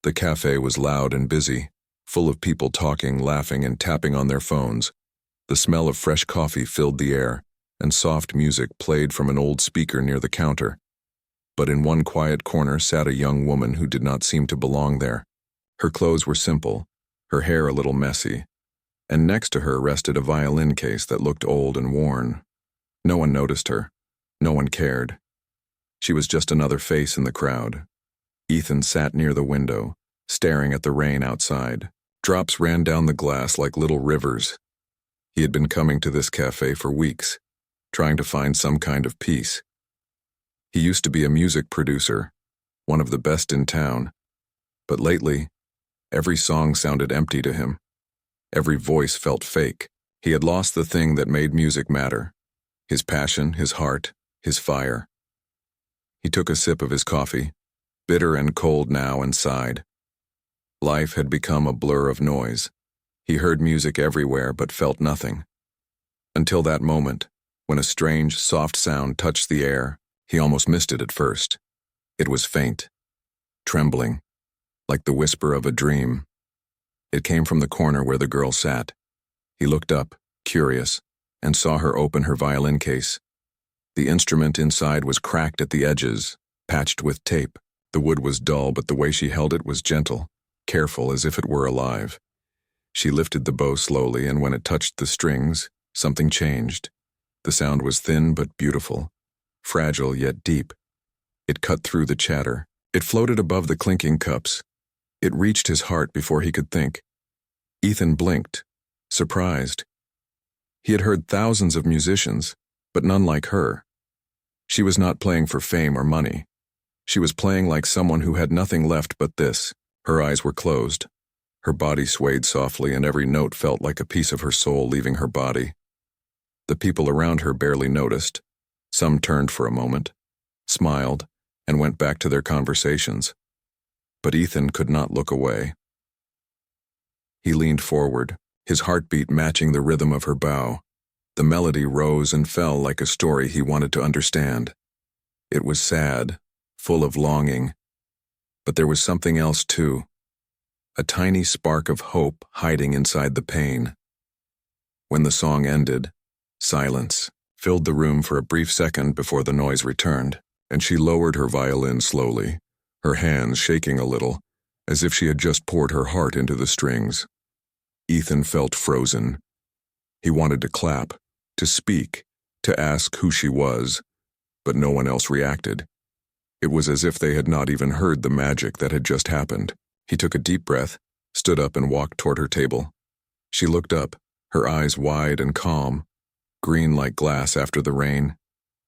The cafe was loud and busy, full of people talking, laughing, and tapping on their phones. The smell of fresh coffee filled the air, and soft music played from an old speaker near the counter. But in one quiet corner sat a young woman who did not seem to belong there. Her clothes were simple, her hair a little messy, and next to her rested a violin case that looked old and worn. No one noticed her. No one cared. She was just another face in the crowd. Ethan sat near the window, staring at the rain outside. Drops ran down the glass like little rivers. He had been coming to this cafe for weeks, trying to find some kind of peace. He used to be a music producer, one of the best in town, but lately, every song sounded empty to him. Every voice felt fake. He had lost the thing that made music matter: his passion, his heart, his fire. He took a sip of his coffee, bitter and cold now, and sighed. Life had become a blur of noise. He heard music everywhere but felt nothing. Until that moment, when a strange, soft sound touched the air, he almost missed it at first. It was faint, trembling, like the whisper of a dream. It came from the corner where the girl sat. He looked up, curious, and saw her open her violin case. The instrument inside was cracked at the edges, patched with tape. The wood was dull, but the way she held it was gentle, careful, as if it were alive. She lifted the bow slowly, and when it touched the strings, something changed. The sound was thin but beautiful, fragile yet deep. It cut through the chatter. It floated above the clinking cups. It reached his heart before he could think. Ethan blinked, surprised. He had heard thousands of musicians, but none like her. She was not playing for fame or money. She was playing like someone who had nothing left but this. Her eyes were closed. Her body swayed softly, and every note felt like a piece of her soul leaving her body. The people around her barely noticed. Some turned for a moment, smiled, and went back to their conversations. But Ethan could not look away. He leaned forward, his heartbeat matching the rhythm of her bow. The melody rose and fell like a story he wanted to understand. It was sad, full of longing. But there was something else too. A tiny spark of hope hiding inside the pain. When the song ended, silence filled the room for a brief second before the noise returned, and she lowered her violin slowly, her hands shaking a little, as if she had just poured her heart into the strings. Ethan felt frozen. He wanted to clap, to speak, to ask who she was, but no one else reacted. It was as if they had not even heard the magic that had just happened. He took a deep breath, stood up, and walked toward her table. She looked up, her eyes wide and calm, green like glass after the rain.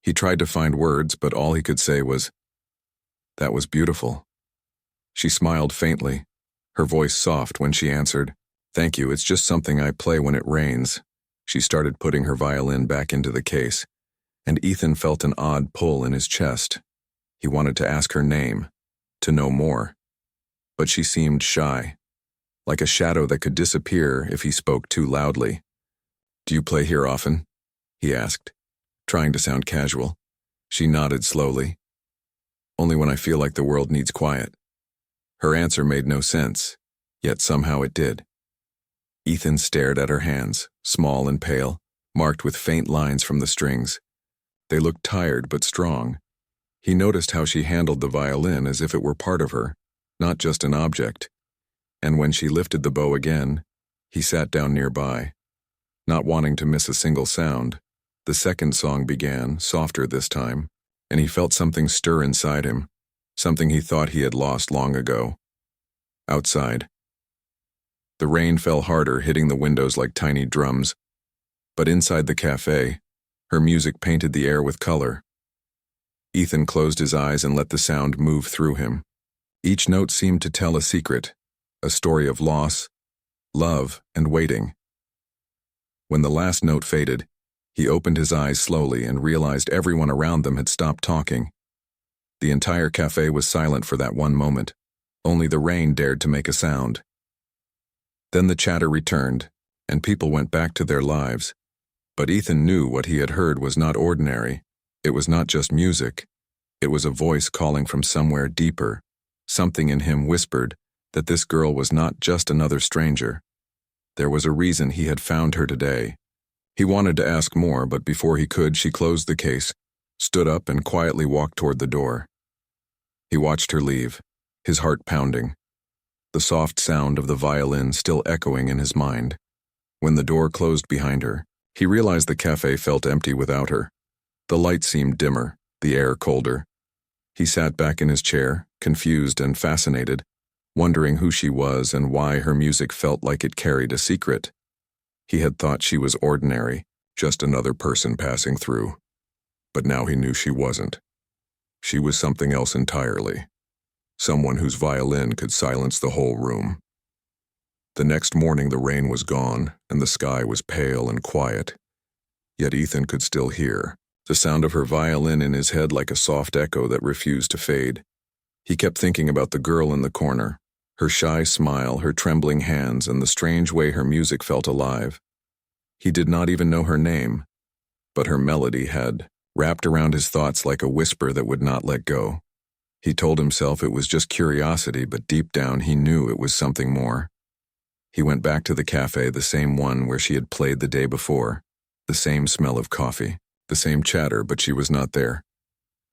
He tried to find words, but all he could say was, "That was beautiful." She smiled faintly, her voice soft when she answered, "Thank you, it's just something I play when it rains." She started putting her violin back into the case, and Ethan felt an odd pull in his chest. He wanted to ask her name, to know more. But she seemed shy, like a shadow that could disappear if he spoke too loudly. "Do you play here often?" he asked, trying to sound casual. She nodded slowly. "Only when I feel like the world needs quiet." Her answer made no sense, yet somehow it did. Ethan stared at her hands, small and pale, marked with faint lines from the strings. They looked tired but strong. He noticed how she handled the violin as if it were part of her, not just an object. And when she lifted the bow again, he sat down nearby. Not wanting to miss a single sound, the second song began, softer this time, and he felt something stir inside him, something he thought he had lost long ago. Outside. The rain fell harder, hitting the windows like tiny drums. But inside the cafe, her music painted the air with color. Ethan closed his eyes and let the sound move through him. Each note seemed to tell a secret, a story of loss, love, and waiting. When the last note faded, he opened his eyes slowly and realized everyone around them had stopped talking. The entire cafe was silent for that one moment. Only the rain dared to make a sound. Then the chatter returned, and people went back to their lives. But Ethan knew what he had heard was not ordinary. It was not just music. It was a voice calling from somewhere deeper. Something in him whispered that this girl was not just another stranger. There was a reason he had found her today. He wanted to ask more, but before he could, she closed the case, stood up, and quietly walked toward the door. He watched her leave, his heart pounding, the soft sound of the violin still echoing in his mind. When the door closed behind her, he realized the cafe felt empty without her. The light seemed dimmer, the air colder. He sat back in his chair, confused and fascinated, wondering who she was and why her music felt like it carried a secret. He had thought she was ordinary, just another person passing through. But now he knew she wasn't. She was something else entirely. Someone whose violin could silence the whole room. The next morning the rain was gone, and the sky was pale and quiet. Yet Ethan could still hear the sound of her violin in his head like a soft echo that refused to fade. He kept thinking about the girl in the corner, her shy smile, her trembling hands, and the strange way her music felt alive. He did not even know her name, but her melody had wrapped around his thoughts like a whisper that would not let go. He told himself it was just curiosity, but deep down he knew it was something more. He went back to the cafe, the same one where she had played the day before. The same smell of coffee, the same chatter, but she was not there.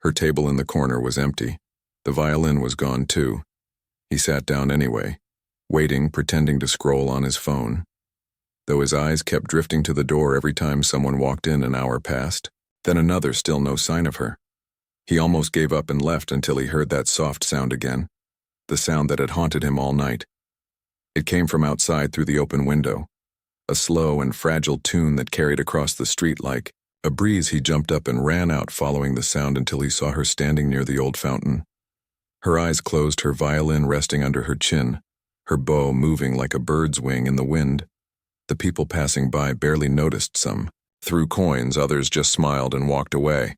Her table in the corner was empty. The violin was gone too. He sat down anyway, waiting, pretending to scroll on his phone. Though his eyes kept drifting to the door every time someone walked in, an hour passed, then another, still no sign of her. He almost gave up and left until he heard that soft sound again, the sound that had haunted him all night. It came from outside through the open window, a slow and fragile tune that carried across the street like a breeze. He jumped up and ran out, following the sound until he saw her standing near the old fountain. Her eyes closed, her violin resting under her chin, her bow moving like a bird's wing in the wind. The people passing by barely noticed. Some threw coins, others just smiled and walked away.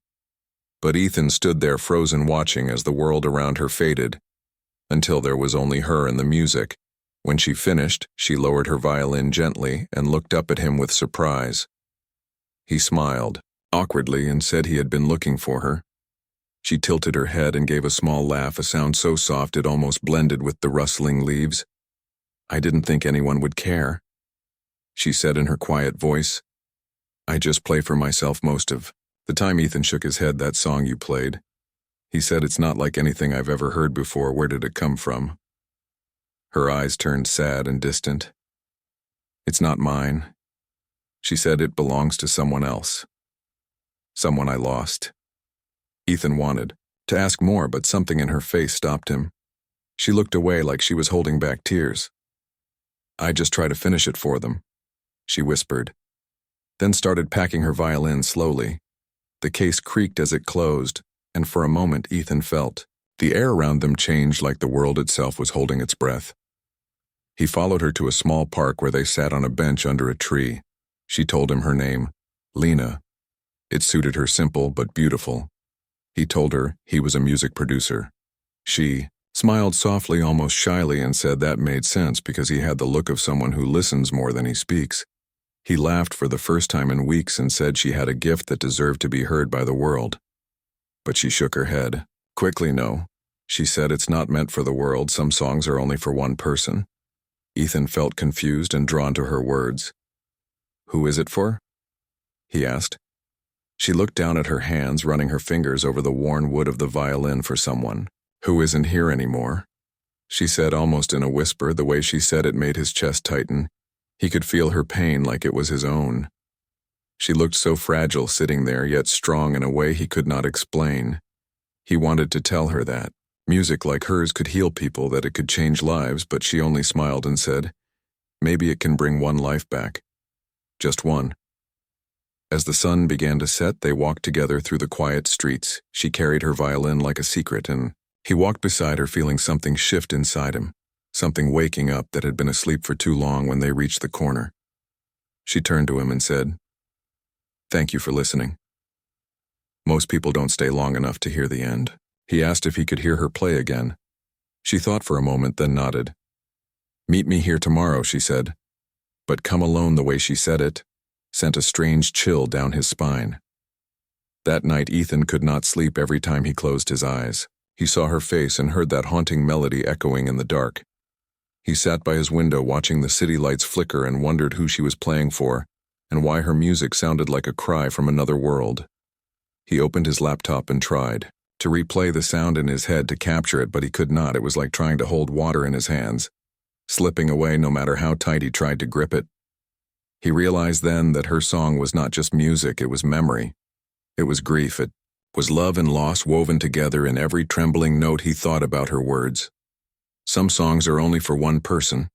But Ethan stood there frozen, watching as the world around her faded, until there was only her and the music. When she finished, she lowered her violin gently and looked up at him with surprise. He smiled, awkwardly, and said he had been looking for her. She tilted her head and gave a small laugh, a sound so soft it almost blended with the rustling leaves. "I didn't think anyone would care," she said in her quiet voice. "I just play for myself most of the time." Ethan shook his head. "That song you played," he said, "it's not like anything I've ever heard before. Where did it come from?" Her eyes turned sad and distant. "It's not mine," she said. "It belongs to someone else. Someone I lost." Ethan wanted to ask more, but something in her face stopped him. She looked away like she was holding back tears. "I just try to finish it for them," she whispered, then started packing her violin slowly. The case creaked as it closed, and for a moment Ethan felt the air around them change, like the world itself was holding its breath. He followed her to a small park where they sat on a bench under a tree. She told him her name, Lena. It suited her, simple but beautiful. He told her he was a music producer. She smiled softly, almost shyly, and said that made sense because he had the look of someone who listens more than he speaks. He laughed for the first time in weeks and said she had a gift that deserved to be heard by the world. But she shook her head. Quickly, "No," she said, "it's not meant for the world. Some songs are only for one person." Ethan felt confused and drawn to her words. "Who is it for?" he asked. She looked down at her hands, running her fingers over the worn wood of the violin. "For someone who isn't here anymore," she said, almost in a whisper. The way she said it made his chest tighten. He could feel her pain like it was his own. She looked so fragile, sitting there, yet strong in a way he could not explain. He wanted to tell her that music like hers could heal people, that it could change lives, but she only smiled and said, "Maybe it can bring one life back. Just one." As the sun began to set, they walked together through the quiet streets. She carried her violin like a secret, and he walked beside her, feeling something shift inside him, something waking up that had been asleep for too long. When they reached the corner, she turned to him and said, "Thank you for listening." Most people don't stay long enough to hear the end. He asked if he could hear her play again. She thought for a moment, then nodded. "Meet me here tomorrow," she said. But "come alone," the way she said it sent a strange chill down his spine. That night Ethan could not sleep. Every time he closed his eyes, he saw her face and heard that haunting melody echoing in the dark. He sat by his window watching the city lights flicker and wondered who she was playing for, and why her music sounded like a cry from another world. He opened his laptop and tried to replay the sound in his head to capture it, but he could not. It was like trying to hold water in his hands, slipping away no matter how tight he tried to grip it. He realized then that her song was not just music, it was memory. It was grief, it was love and loss woven together in every trembling note he thought about her words. Some songs are only for one person,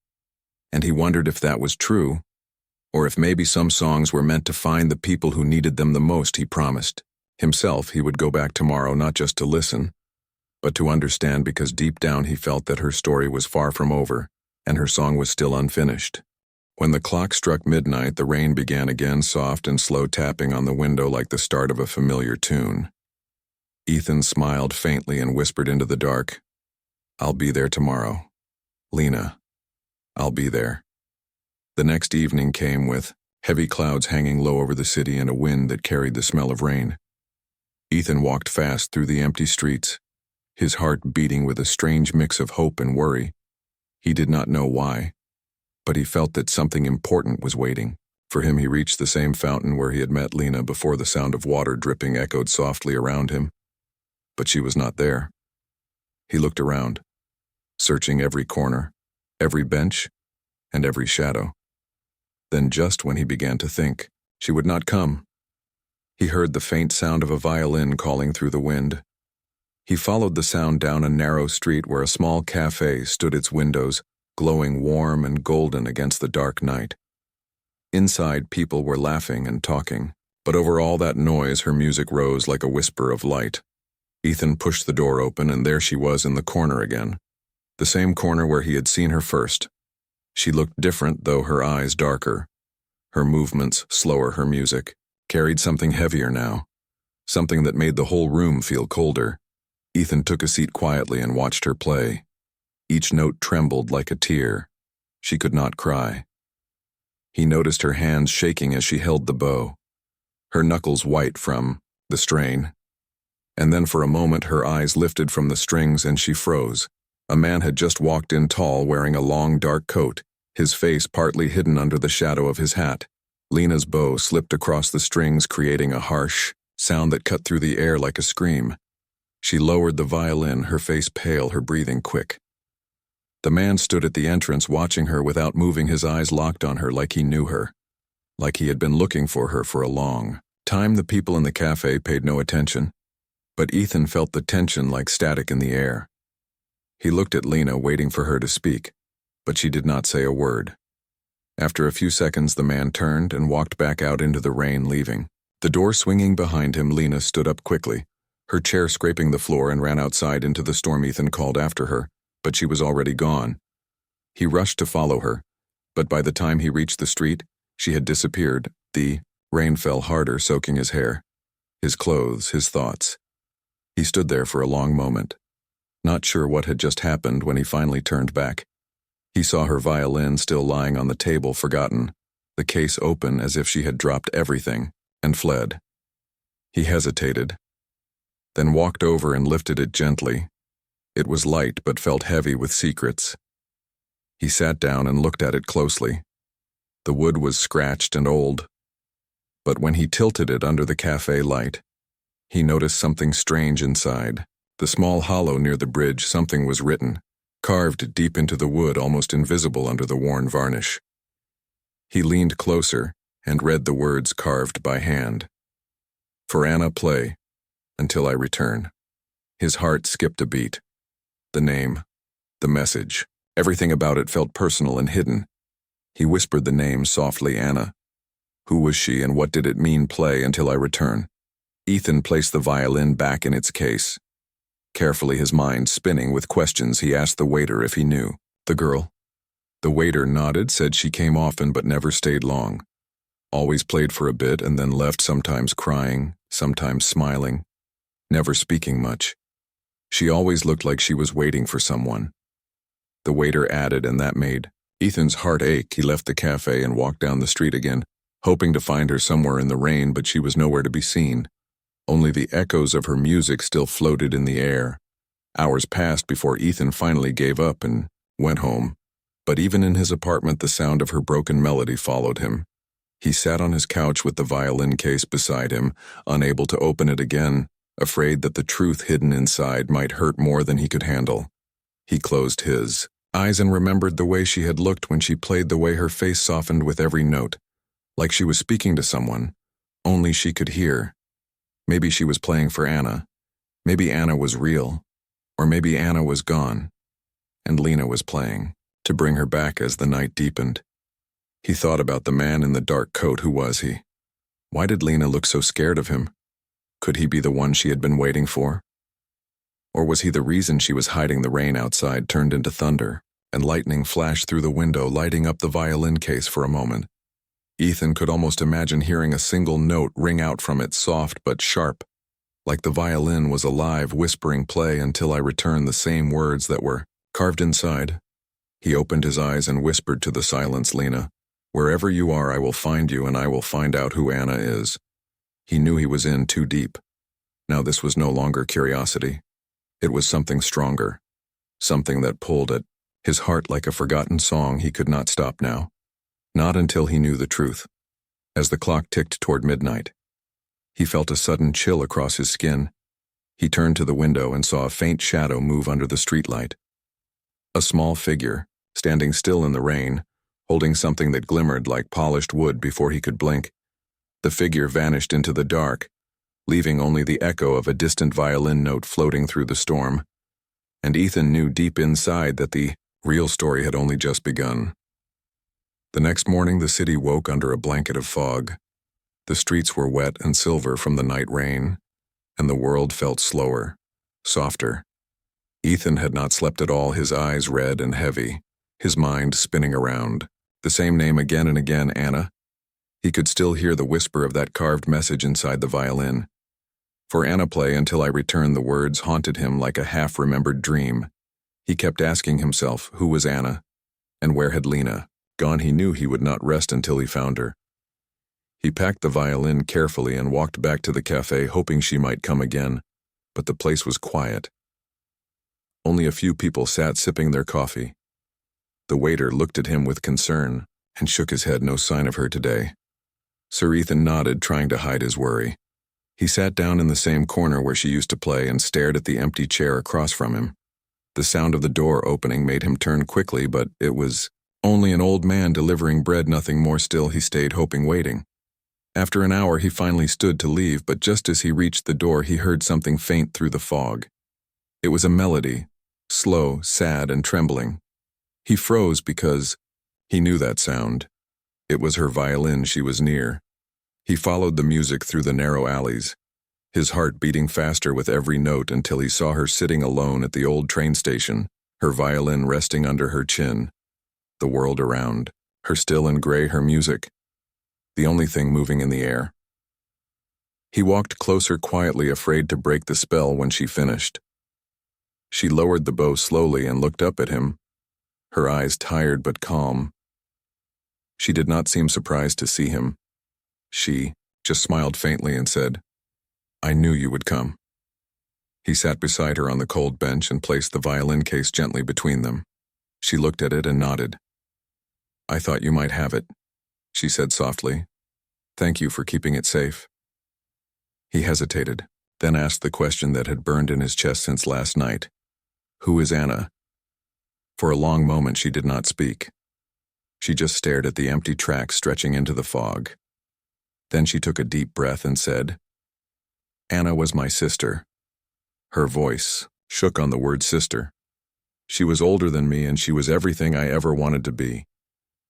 and he wondered if that was true, or if maybe some songs were meant to find the people who needed them the most. He promised himself he would go back tomorrow not just to listen, but to understand, because deep down he felt that her story was far from over, and her song was still unfinished. When the clock struck midnight, the rain began again, soft and slow, tapping on the window like the start of a familiar tune. Ethan smiled faintly and whispered into the dark, "I'll be there tomorrow. Lena, I'll be there." The next evening came with heavy clouds hanging low over the city and a wind that carried the smell of rain. Ethan walked fast through the empty streets, his heart beating with a strange mix of hope and worry. He did not know why, but he felt that something important was waiting for him. He reached the same fountain where he had met Lena before. The sound of water dripping echoed softly around him, but she was not there. He looked around, searching every corner, every bench, and every shadow. Then, just when he began to think she would not come, he heard the faint sound of a violin calling through the wind. He followed the sound down a narrow street where a small cafe stood, its windows glowing warm and golden against the dark night. Inside, people were laughing and talking, but over all that noise, her music rose like a whisper of light. Ethan pushed the door open, and there she was in the corner again, the same corner where he had seen her first. She looked different, though, her eyes darker, her movements slower. Her music carried something heavier now, something that made the whole room feel colder. Ethan took a seat quietly and watched her play. Each note trembled like a tear. She could not cry. He noticed her hands shaking as she held the bow, her knuckles white from the strain. And then for a moment her eyes lifted from the strings and she froze. A man had just walked in, tall, wearing a long dark coat, his face partly hidden under the shadow of his hat. Lena's bow slipped across the strings, creating a harsh sound that cut through the air like a scream. She lowered the violin, her face pale, her breathing quick. The man stood at the entrance, watching her without moving, his eyes locked on her like he knew her, like he had been looking for her for a long time. The people in the cafe paid no attention, but Ethan felt the tension like static in the air. He looked at Lena, waiting for her to speak, but she did not say a word. After a few seconds, the man turned and walked back out into the rain, leaving the door swinging behind him. Lena stood up quickly, her chair scraping the floor, and ran outside into the storm. Ethan called after her, but she was already gone. He rushed to follow her, but by the time he reached the street, she had disappeared. The rain fell harder, soaking his hair, his clothes, his thoughts. He stood there for a long moment, not sure what had just happened. When he finally turned back, he saw her violin still lying on the table, forgotten, the case open as if she had dropped everything and fled. He hesitated, then walked over and lifted it gently. It was light but felt heavy with secrets. He sat down and looked at it closely. The wood was scratched and old, but when he tilted it under the cafe light, he noticed something strange inside. The small hollow near the bridge, something was written, carved deep into the wood, almost invisible under the worn varnish. He leaned closer and read the words carved by hand. "For Anna, play until I return." His heart skipped a beat. The name, the message, everything about it felt personal and hidden. He whispered the name softly. Anna. Who was she, and what did it mean? Play until I return. Ethan placed the violin back in its case. Carefully, his mind spinning with questions, he asked the waiter if he knew the girl. The waiter nodded, said she came often but never stayed long. Always played for a bit and then left, sometimes crying, sometimes smiling, never speaking much. She always looked like she was waiting for someone. The waiter added, and that made Ethan's heart ache. He left the cafe and walked down the street again, hoping to find her somewhere in the rain, but she was nowhere to be seen. Only the echoes of her music still floated in the air. Hours passed before Ethan finally gave up and went home, But even in his apartment, the sound of her broken melody followed him. He sat on his couch with the violin case beside him, unable to open it again, afraid that the truth hidden inside might hurt more than he could handle. He closed his eyes and remembered the way she had looked when she played, the way her face softened with every note, like she was speaking to someone, only she could hear. Maybe she was playing for Anna. Maybe Anna was real. Or maybe Anna was gone, and Lena was playing, to bring her back as the night deepened. He thought about the man in the dark coat. Who was he? Why did Lena look so scared of him? Could he be the one she had been waiting for? Or was he the reason she was hiding? The rain outside turned into thunder, and lightning flashed through the window, lighting up the violin case for a moment. Ethan could almost imagine hearing a single note ring out from it, soft but sharp, like the violin was alive, whispering, "Play until I return," the same words that were carved inside. He opened his eyes and whispered to the silence, "Lena, wherever you are, I will find you, and I will find out who Anna is." He knew he was in too deep. Now this was no longer curiosity. It was something stronger, something that pulled at his heart like a forgotten song. He could not stop now. Not until he knew the truth. As the clock ticked toward midnight, he felt a sudden chill across his skin. He turned to the window and saw a faint shadow move under the streetlight. A small figure, standing still in the rain, holding something that glimmered like polished wood. Before he could blink, the figure vanished into the dark, leaving only the echo of a distant violin note floating through the storm. And Ethan knew deep inside that the real story had only just begun. The next morning, the city woke under a blanket of fog. The streets were wet and silver from the night rain, and the world felt slower, softer. Ethan had not slept at all, his eyes red and heavy, his mind spinning around. The same name again and again, Anna. He could still hear the whisper of that carved message inside the violin. "For Anna, play until I return." The words haunted him like a half-remembered dream. He kept asking himself, who was Anna? And where had Lena gone? He knew he would not rest until he found her. He packed the violin carefully and walked back to the cafe, hoping she might come again. But the place was quiet. Only a few people sat sipping their coffee. The waiter looked at him with concern and shook his head. No sign of her today. Sir Ethan nodded, trying to hide his worry. He sat down in the same corner where she used to play and stared at the empty chair across from him. The sound of the door opening made him turn quickly, but it was only an old man delivering bread, nothing more. Still, he stayed, hoping, waiting. After an hour, he finally stood to leave, but just as he reached the door, he heard something faint through the fog. It was a melody, slow, sad, and trembling. He froze because he knew that sound. It was her violin. She was near. He followed the music through the narrow alleys, his heart beating faster with every note, until he saw her sitting alone at the old train station, her violin resting under her chin. The world around her still and gray, her music, the only thing moving in the air. He walked closer quietly, afraid to break the spell. When she finished, she lowered the bow slowly and looked up at him, her eyes tired but calm. She did not seem surprised to see him. She just smiled faintly and said, "I knew you would come." He sat beside her on the cold bench and placed the violin case gently between them. She looked at it and nodded. "I thought you might have it," she said softly. "Thank you for keeping it safe." He hesitated, then asked the question that had burned in his chest since last night. "Who is Anna?" For a long moment she did not speak. She just stared at the empty tracks stretching into the fog. Then she took a deep breath and said, "Anna was my sister." Her voice shook on the word sister. She was older than me, and she was everything I ever wanted to be.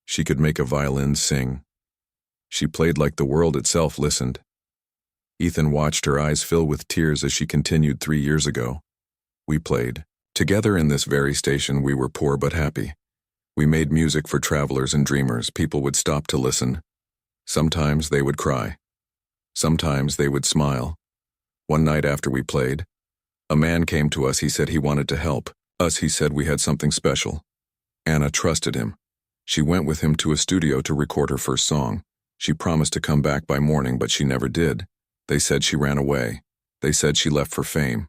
She could make a violin sing. She played like the world itself listened. Ethan watched her eyes fill with tears as she continued. 3 years ago, we played together in this very station. We were poor but happy. We made music for travelers and dreamers. People would stop to listen. Sometimes they would cry. Sometimes they would smile. One night after we played, a man came to us. He said he wanted to help us. He said we had something special. Anna trusted him. She went with him to a studio to record her first song. She promised to come back by morning, but she never did. They said she ran away. They said she left for fame.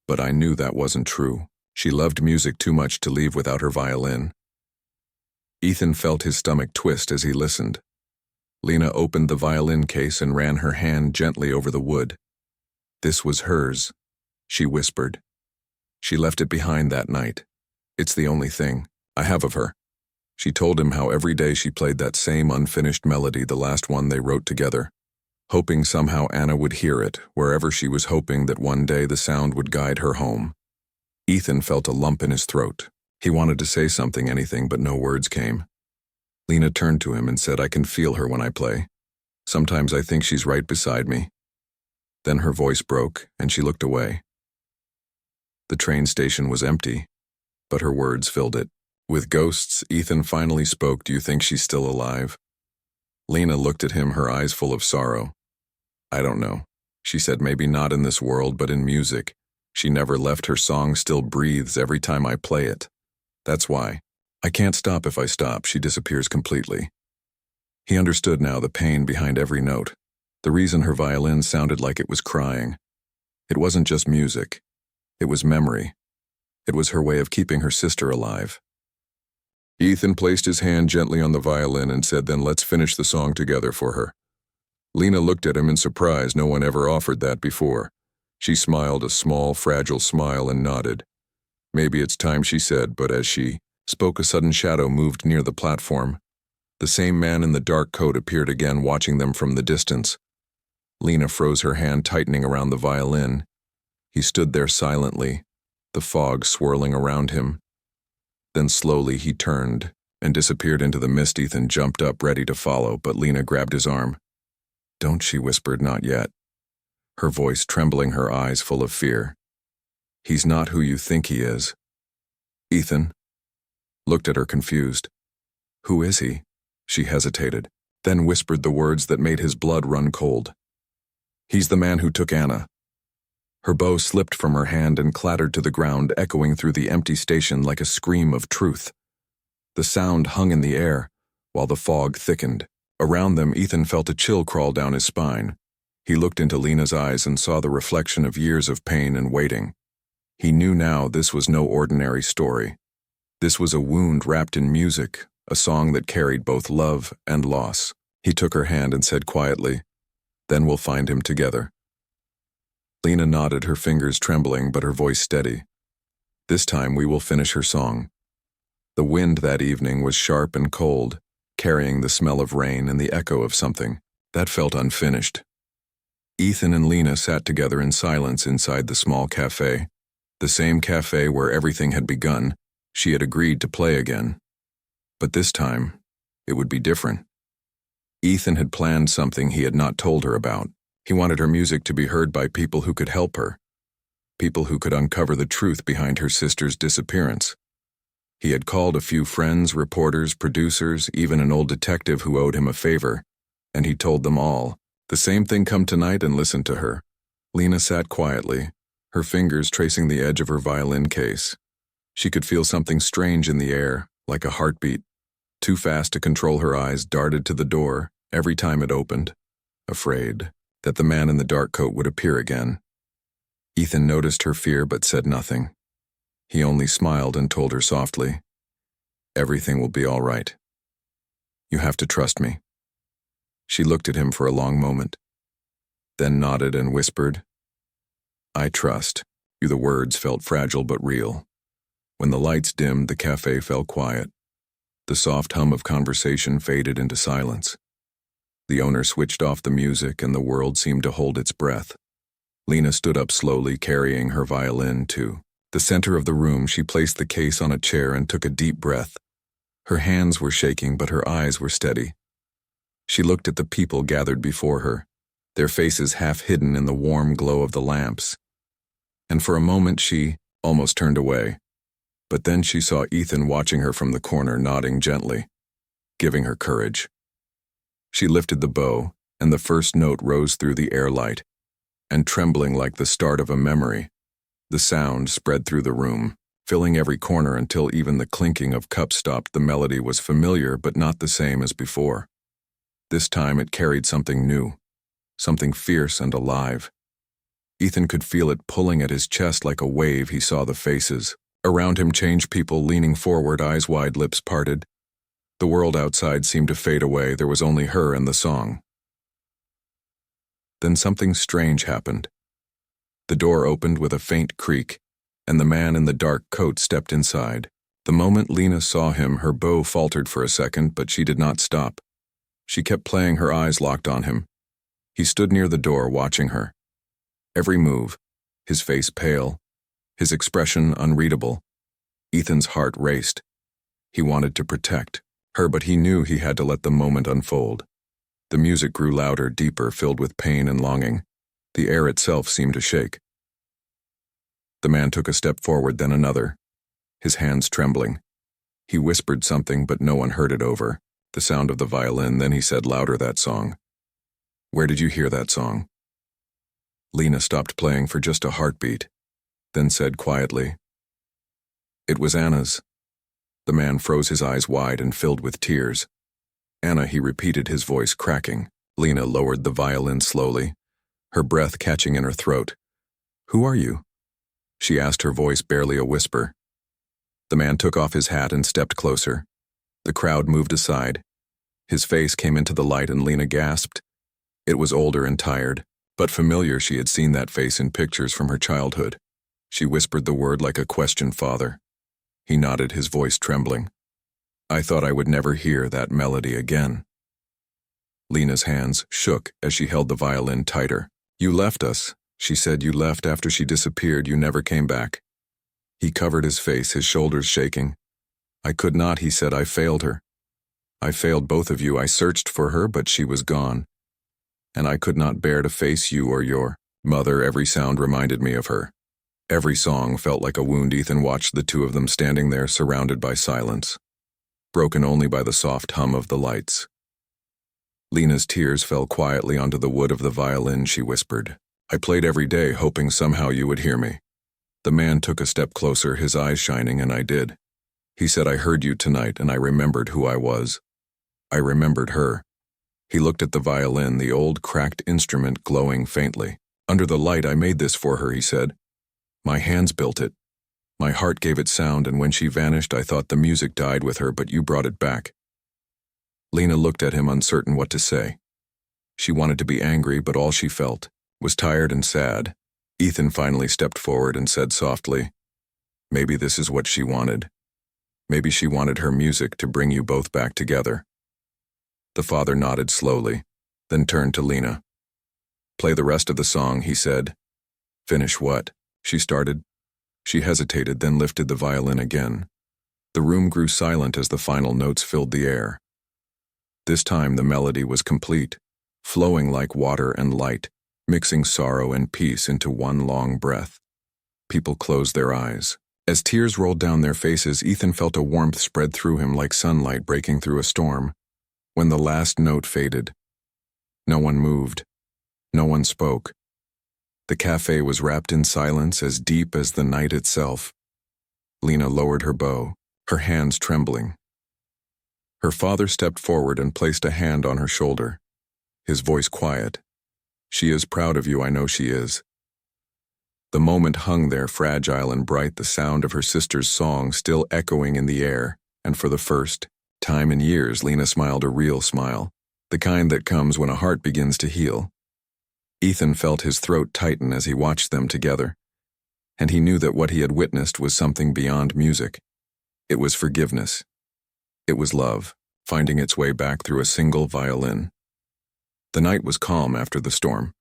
But I knew that wasn't true. She loved music too much to leave without her violin. Ethan felt his stomach twist as he listened. Lena opened the violin case and ran her hand gently over the wood. This was hers, she whispered. She left it behind that night. It's the only thing I have of her. She told him how every day she played that same unfinished melody, the last one they wrote together, hoping somehow Anna would hear it, wherever she was, hoping that one day the sound would guide her home. Ethan felt a lump in his throat. He wanted to say something, anything, but no words came. Lena turned to him and said, "I can feel her when I play. Sometimes I think she's right beside me." Then her voice broke, and she looked away. The train station was empty, but her words filled it. With ghosts, Ethan finally spoke, "Do you think she's still alive?" Lena looked at him, her eyes full of sorrow. "I don't know," she said. "Maybe not in this world, but in music. She never left. Her song still breathes every time I play it. That's why. I can't stop. If I stop, she disappears completely." He understood now the pain behind every note, the reason her violin sounded like it was crying. It wasn't just music. It was memory. It was her way of keeping her sister alive. Ethan placed his hand gently on the violin and said, "Then let's finish the song together for her." Lena looked at him in surprise. No one ever offered that before. She smiled, a small, fragile smile, and nodded. "Maybe it's time," she said, but as she spoke, a sudden shadow moved near the platform. The same man in the dark coat appeared again, watching them from the distance. Lena froze, her hand tightening around the violin. He stood there silently, the fog swirling around him. Then slowly he turned and disappeared into the mist. Ethan jumped up, ready to follow, but Lena grabbed his arm. "Don't," she whispered. "Not yet." Her voice trembling, her eyes full of fear. "He's not who you think he is." Ethan looked at her confused. "Who is he?" She hesitated, then whispered the words that made his blood run cold. "He's the man who took Anna." Her bow slipped from her hand and clattered to the ground, echoing through the empty station like a scream of truth. The sound hung in the air, while the fog thickened. Around them, Ethan felt a chill crawl down his spine. He looked into Lena's eyes and saw the reflection of years of pain and waiting. He knew now this was no ordinary story. This was a wound wrapped in music, a song that carried both love and loss. He took her hand and said quietly, "Then we'll find him together." Lena nodded, her fingers trembling but her voice steady. "This time we will finish her song." The wind that evening was sharp and cold, carrying the smell of rain and the echo of something that felt unfinished. Ethan and Lena sat together in silence inside the small cafe, the same cafe where everything had begun. She had agreed to play again. But this time, it would be different. Ethan had planned something he had not told her about. He wanted her music to be heard by people who could help her, people who could uncover the truth behind her sister's disappearance. He had called a few friends, reporters, producers, even an old detective who owed him a favor, and he told them all, "The same thing, come tonight and listen to her." Lena sat quietly, her fingers tracing the edge of her violin case. She could feel something strange in the air, like a heartbeat. Too fast to control, her eyes darted to the door every time it opened, afraid that the man in the dark coat would appear again. Ethan noticed her fear but said nothing. He only smiled and told her softly, "Everything will be all right. You have to trust me." She looked at him for a long moment, then nodded and whispered, "I trust you." The words felt fragile but real. When the lights dimmed, the cafe fell quiet. The soft hum of conversation faded into silence. The owner switched off the music and the world seemed to hold its breath. Lena stood up slowly, carrying her violin to the center of the room. She placed the case on a chair and took a deep breath. Her hands were shaking, but her eyes were steady. She looked at the people gathered before her, their faces half hidden in the warm glow of the lamps. And for a moment she almost turned away. But then she saw Ethan watching her from the corner, nodding gently, giving her courage. She lifted the bow, and the first note rose through the air light, and trembling like the start of a memory, the sound spread through the room, filling every corner until even the clinking of cups stopped. The melody was familiar but not the same as before. This time it carried something new, something fierce and alive. Ethan could feel it pulling at his chest like a wave. He saw the faces around him change, people leaning forward, eyes wide, lips parted. The world outside seemed to fade away. There was only her and the song. Then something strange happened. The door opened with a faint creak, and the man in the dark coat stepped inside. The moment Lena saw him, her bow faltered for a second, but she did not stop. She kept playing, her eyes locked on him. He stood near the door, watching her. Every move, his face pale, his expression unreadable. Ethan's heart raced. He wanted to protect her, but he knew he had to let the moment unfold. The music grew louder, deeper, filled with pain and longing. The air itself seemed to shake. The man took a step forward, then another, his hands trembling. He whispered something, but no one heard it over the sound of the violin. Then he said louder, "That song. Where did you hear that song?" Lena stopped playing for just a heartbeat, then said quietly, "It was Anna's." The man froze, his eyes wide and filled with tears. "Anna," he repeated, his voice cracking. Lena lowered the violin slowly, her breath catching in her throat. "Who are you?" she asked, her voice barely a whisper. The man took off his hat and stepped closer. The crowd moved aside. His face came into the light and Lena gasped. It was older and tired, but familiar. She had seen that face in pictures from her childhood. She whispered the word like a question, "Father." He nodded, his voice trembling. "I thought I would never hear that melody again." Lena's hands shook as she held the violin tighter. "You left us," she said. "You left after she disappeared. You never came back." He covered his face, his shoulders shaking. "I could not," he said. "I failed her. I failed both of you. I searched for her, but she was gone. And I could not bear to face you or your mother." Every sound reminded me of her. Every song felt like a wound. Ethan watched the two of them standing there, surrounded by silence, broken only by the soft hum of the lights. Lena's tears fell quietly onto the wood of the violin. She whispered, "I played every day, hoping somehow you would hear me." The man took a step closer, his eyes shining, and I did. He said, "I heard you tonight, and I remembered who I was. I remembered her." He looked at the violin, the old cracked instrument glowing faintly. "Under the light, I made this for her," he said. "My hands built it. My heart gave it sound, and when she vanished, I thought the music died with her, but you brought it back." Lena looked at him, uncertain what to say. She wanted to be angry, but all she felt was tired and sad. Ethan finally stepped forward and said softly, "Maybe this is what she wanted. Maybe she wanted her music to bring you both back together." The father nodded slowly, then turned to Lena. "Play the rest of the song," he said. "Finish what?" she started. She hesitated, then lifted the violin again. The room grew silent as the final notes filled the air. This time the melody was complete, flowing like water and light, mixing sorrow and peace into one long breath. People closed their eyes. As tears rolled down their faces, Ethan felt a warmth spread through him like sunlight breaking through a storm. When the last note faded, no one moved. No one spoke. The cafe was wrapped in silence as deep as the night itself. Lena lowered her bow, her hands trembling. Her father stepped forward and placed a hand on her shoulder, his voice quiet. "She is proud of you, I know she is." The moment hung there, fragile and bright, the sound of her sister's song still echoing in the air, and for the first time in years, Lena smiled a real smile, the kind that comes when a heart begins to heal. Ethan felt his throat tighten as he watched them together, and he knew that what he had witnessed was something beyond music. It was forgiveness. It was love, finding its way back through a single violin. The night was calm after the storm.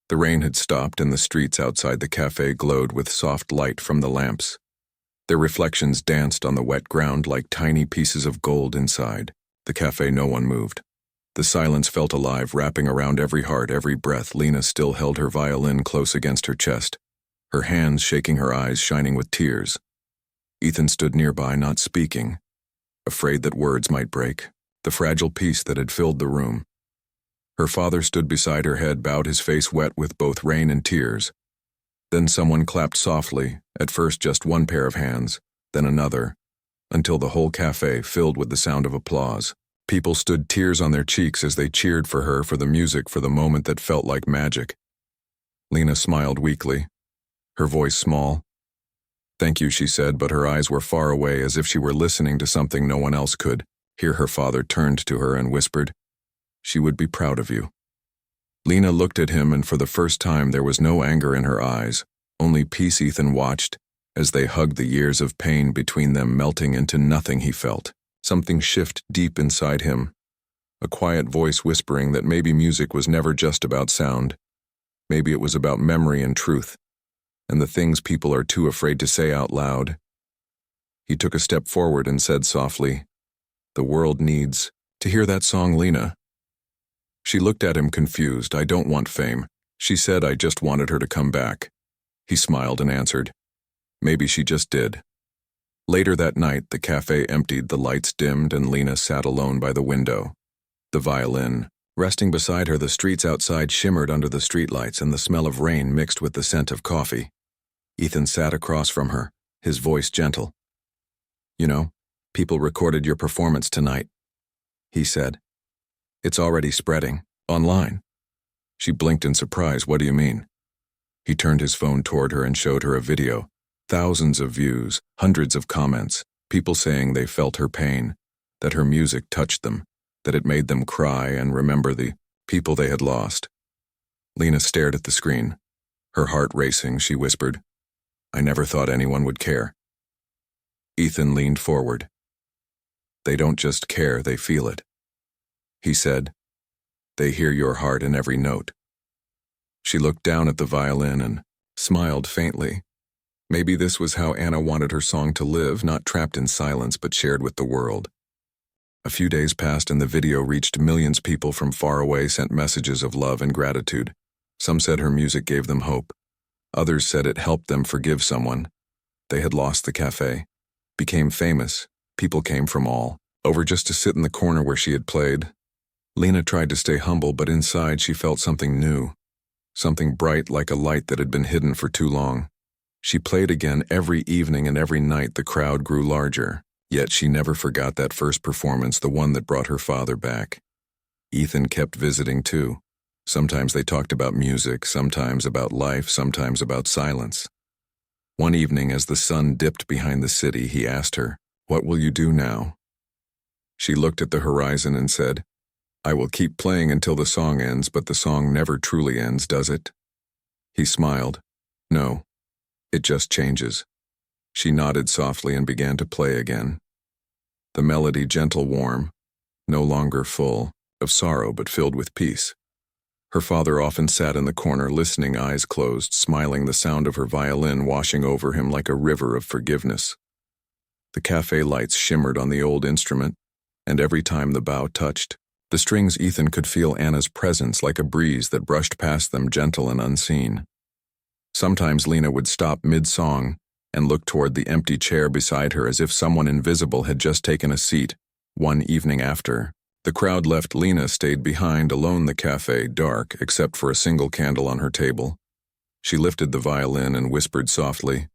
The rain had stopped and the streets outside the cafe glowed with soft light from the lamps. Their reflections danced on the wet ground like tiny pieces of gold inside. The cafe, no one moved. The silence felt alive, wrapping around every heart, every breath. Lena still held her violin close against her chest, her hands shaking, her eyes shining with tears. Ethan stood nearby, not speaking, afraid that words might break the fragile peace that had filled the room. Her father stood beside her, head bowed, his face wet with both rain and tears. Then someone clapped softly, at first just one pair of hands, then another, until the whole cafe filled with the sound of applause. People stood, tears on their cheeks, as they cheered for her, for the music, for the moment that felt like magic. Lena smiled weakly, her voice small. "Thank you," she said, but her eyes were far away, as if she were listening to something no one else could. Here her father turned to her and whispered, "She would be proud of you." Lena looked at him, and for the first time there was no anger in her eyes, only peace. Ethan watched as they hugged, the years of pain between them melting into nothing. He felt something shift deep inside him, a quiet voice whispering that maybe music was never just about sound. Maybe it was about memory and truth, and the things people are too afraid to say out loud. He took a step forward and said softly, "The world needs to hear that song, Lena." She looked at him confused. "I don't want fame," she said. "I just wanted her to come back." He smiled and answered, "Maybe she just did." Later that night, the cafe emptied, the lights dimmed, and Lena sat alone by the window, the violin resting beside her. The streets outside shimmered under the streetlights, and the smell of rain mixed with the scent of coffee. Ethan sat across from her, his voice gentle. "You know, people recorded your performance tonight," he said. "It's already spreading, online." She blinked in surprise. "What do you mean?" He turned his phone toward her and showed her a video. Thousands of views, hundreds of comments, people saying they felt her pain, that her music touched them, that it made them cry and remember the people they had lost. Lena stared at the screen, her heart racing. She whispered, "I never thought anyone would care." Ethan leaned forward. "They don't just care, they feel it," he said. "They hear your heart in every note." She looked down at the violin and smiled faintly. Maybe this was how Anna wanted her song to live, not trapped in silence but shared with the world. A few days passed and the video reached millions. People from far away sent messages of love and gratitude. Some said her music gave them hope. Others said it helped them forgive someone. They had lost the cafe, became famous. People came from all over just to sit in the corner where she had played. Lena tried to stay humble, but inside she felt something new, something bright like a light that had been hidden for too long. She played again every evening, and every night the crowd grew larger. Yet she never forgot that first performance, the one that brought her father back. Ethan kept visiting too. Sometimes they talked about music, sometimes about life, sometimes about silence. One evening, as the sun dipped behind the city, he asked her, "What will you do now?" She looked at the horizon and said, "I will keep playing until the song ends, but the song never truly ends, does it?" He smiled. "No, it just changes." She nodded softly and began to play again. The melody gentle, warm, no longer full of sorrow but filled with peace. Her father often sat in the corner listening, eyes closed, smiling, the sound of her violin washing over him like a river of forgiveness. The cafe lights shimmered on the old instrument, and every time the bow touched the strings, Ethan could feel Anna's presence like a breeze that brushed past them, gentle and unseen. Sometimes Lena would stop mid-song and look toward the empty chair beside her as if someone invisible had just taken a seat. One evening after the crowd left, Lena stayed behind alone, the cafe dark except for a single candle on her table. She lifted the violin and whispered softly,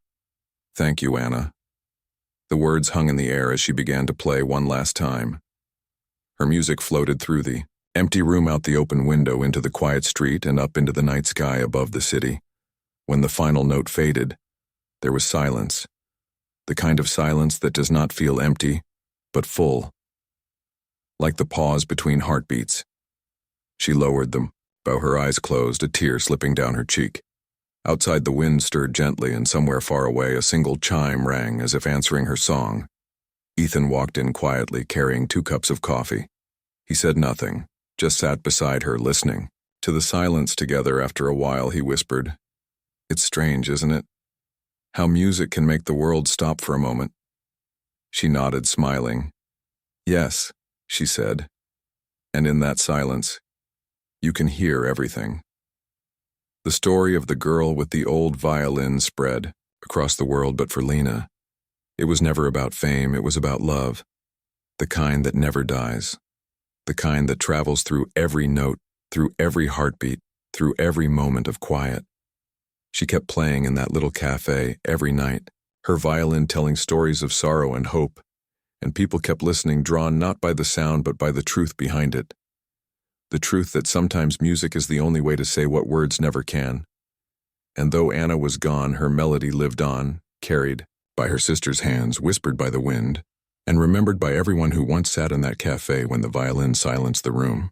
"Thank you, Anna." The words hung in the air as she began to play one last time. Her music floated through the empty room, out the open window, into the quiet street, and up into the night sky above the city. When the final note faded, there was silence, the kind of silence that does not feel empty, but full, like the pause between heartbeats. She lowered them, bow, her eyes closed, a tear slipping down her cheek. Outside, the wind stirred gently, and somewhere far away a single chime rang as if answering her song. Ethan walked in quietly, carrying 2 cups of coffee. He said nothing, just sat beside her, listening to the silence together. After a while, he whispered, "It's strange, isn't it? How music can make the world stop for a moment." She nodded, smiling. "Yes," she said, "and in that silence, you can hear everything." The story of the girl with the old violin spread across the world, but for Lena, it was never about fame, it was about love, the kind that never dies, the kind that travels through every note, through every heartbeat, through every moment of quiet. She kept playing in that little cafe every night, her violin telling stories of sorrow and hope, and people kept listening, drawn not by the sound but by the truth behind it. The truth that sometimes music is the only way to say what words never can. And though Anna was gone, her melody lived on, carried by her sister's hands, whispered by the wind. and remembered by everyone who once sat in that cafe when the violin silenced the room.